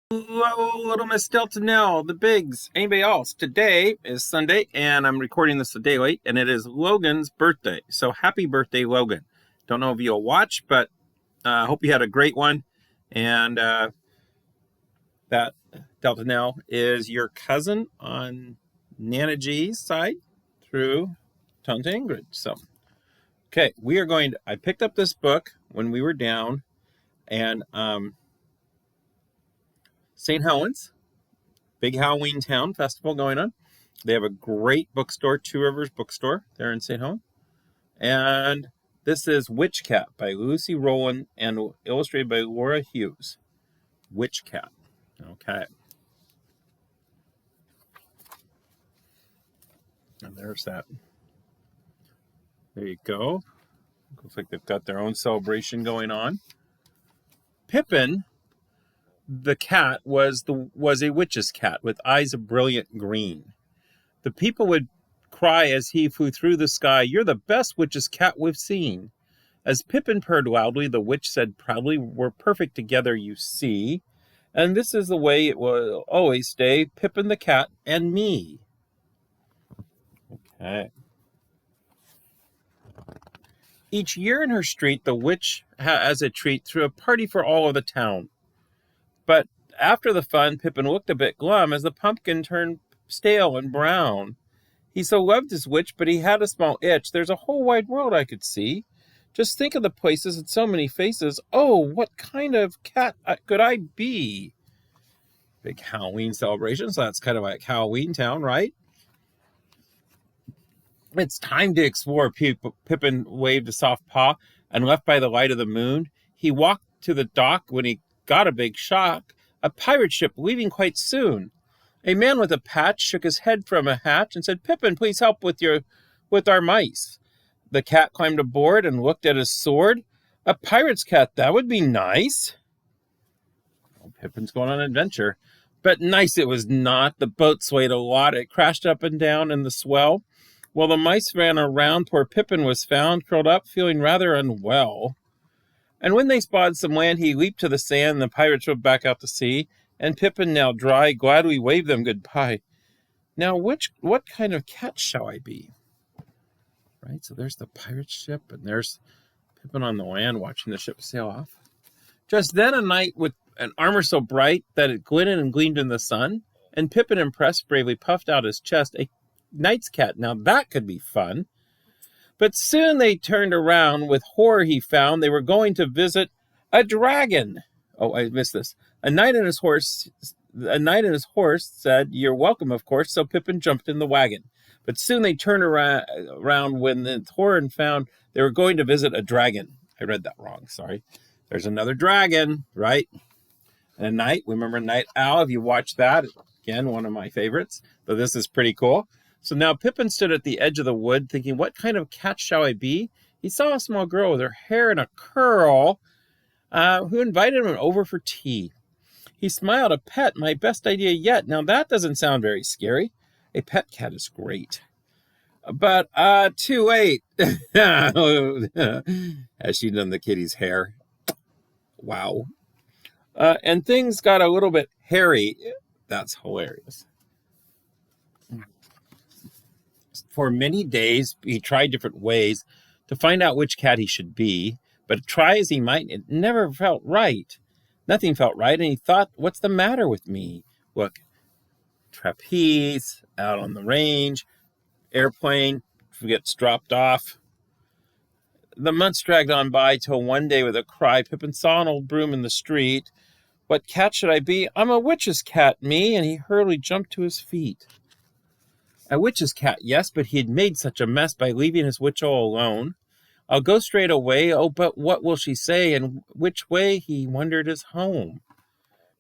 Hello, little Miss Delta Nell, the Bigs, anybody else? Today is Sunday, and I'm recording this a day late, and it is Logan's birthday. So happy birthday, Logan. Don't know if you'll watch, but I hope you had a great one. And that Delta Nell is your cousin on Nana G's side through Tante Ingrid. So, okay, I picked up this book when we were down, and St. Helens, big Halloween town festival going on. They have a great bookstore, Two Rivers Bookstore, there in St. Helens. And this is Witch Cat by Lucy Rowland and illustrated by Laura Hughes. Witch Cat. Okay. And there's that. There you go. Looks like they've got their own celebration going on. Pippin the cat was a witch's cat with eyes of brilliant green. The people would cry as he flew through the sky, "You're the best witch's cat we've seen." As Pippin purred loudly, the witch said proudly, "We're perfect together, you see. And this is the way it will always stay, Pippin the cat and me." Okay. Each year in her street, the witch, as a treat, threw a party for all of the town. But after the fun, Pippin looked a bit glum as the pumpkin turned stale and brown. He so loved his witch, but he had a small itch. "There's a whole wide world I could see. Just think of the places and so many faces. Oh, what kind of cat could I be?" Big Halloween celebration, so that's kind of like Halloween Town, right? "It's time to explore," Pippin waved a soft paw, and left by the light of the moon. He walked to the dock when he got a big shock. A pirate ship leaving quite soon. A man with a patch shook his head from a hatch and said, "Pippin, please help with our mice." The cat climbed aboard and looked at his sword. "A pirate's cat, that would be nice." Well, Pippin's going on an adventure. But nice it was not. The boat swayed a lot. It crashed up and down in the swell. While the mice ran around, poor Pippin was found, curled up, feeling rather unwell. And when they spotted some land, he leaped to the sand, and the pirates rowed back out to sea. And Pippin, now dry, gladly waved them goodbye. Now, what kind of cat shall I be? Right, so there's the pirate ship, and there's Pippin on the land watching the ship sail off. Just then a knight with an armor so bright that it glinted and gleamed in the sun, and Pippin, impressed, bravely puffed out his chest. A knight's cat, now that could be fun. But soon they turned around. With horror he found they were going to visit a dragon. Oh, I missed this. A knight and his horse said, "You're welcome, of course," so Pippin jumped in the wagon. But soon they turned around when the horror found they were going to visit a dragon. I read that wrong, sorry. There's another dragon, right? And a knight, remember Night Owl, if you watched that, again, one of my favorites. Though this is pretty cool. So now Pippin stood at the edge of the wood, thinking, what kind of cat shall I be? He saw a small girl with her hair in a curl, who invited him over for tea. He smiled. "A pet, my best idea yet." Now that doesn't sound very scary. A pet cat is great. But too late. Has she done the kitty's hair? Wow. And things got a little bit hairy. That's hilarious. For many days, he tried different ways to find out which cat he should be, but try as he might, it never felt right. Nothing felt right, and he thought, what's the matter with me? Look, trapeze, out on the range, airplane, gets dropped off. The months dragged on by till one day with a cry, Pippin saw an old broom in the street. "What cat should I be? I'm a witch's cat, me," and he hurriedly jumped to his feet. A witch's cat, yes, but he had made such a mess by leaving his witch all alone. "I'll go straight away. Oh, but what will she say? And which way," he wondered, "is home?"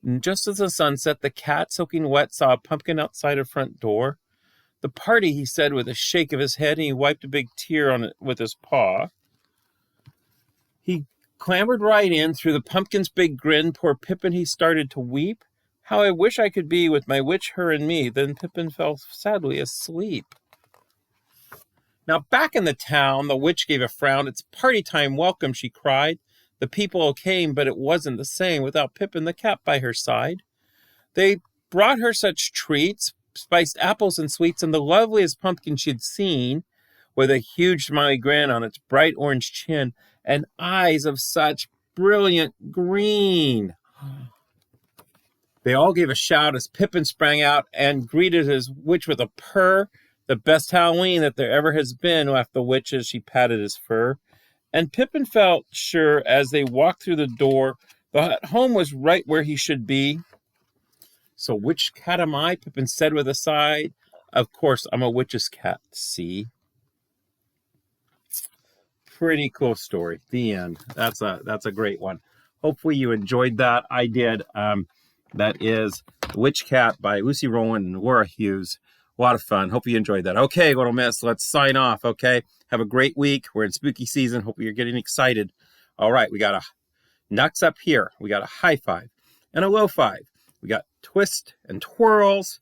And just as the sun set, the cat, soaking wet, saw a pumpkin outside a front door. "The party," he said with a shake of his head, and he wiped a big tear on it with his paw. He clambered right in through the pumpkin's big grin. Poor Pippin, he started to weep. "How I wish I could be with my witch, her and me." Then Pippin fell sadly asleep. Now back in the town, the witch gave a frown. "It's party time, welcome," she cried. The people came, but it wasn't the same without Pippin the cat by her side. They brought her such treats, spiced apples and sweets, and the loveliest pumpkin she'd seen, with a huge smiley grin on its bright orange chin and eyes of such brilliant green. They all gave a shout as Pippin sprang out and greeted his witch with a purr. The best Halloween that there ever has been, laughed the witch as she patted his fur. And Pippin felt sure as they walked through the door that home was right where he should be. So which cat am I? Pippin said with a sigh. Of course, I'm a witch's cat, see? Pretty cool story. The end. That's a great one. Hopefully you enjoyed that. I did. That is The Witch Cat by Lucy Rowland and Laura Hughes. A lot of fun. Hope you enjoyed that. Okay, Little Miss, let's sign off, okay? Have a great week. We're in spooky season. Hope you're getting excited. All right, we got a Nux up here. We got a high five and a low five. We got twist and twirls.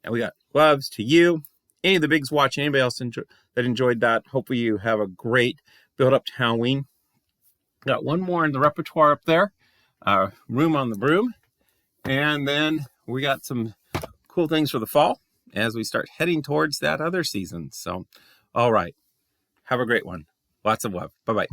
And we got loves to you. Any of the bigs watching, anybody else that enjoyed that, hopefully you have a great build up to Halloween. Got one more in the repertoire up there. Room on the Broom. And then we got some cool things for the fall as we start heading towards that other season. So, all right. Have a great one. Lots of love. Bye-bye.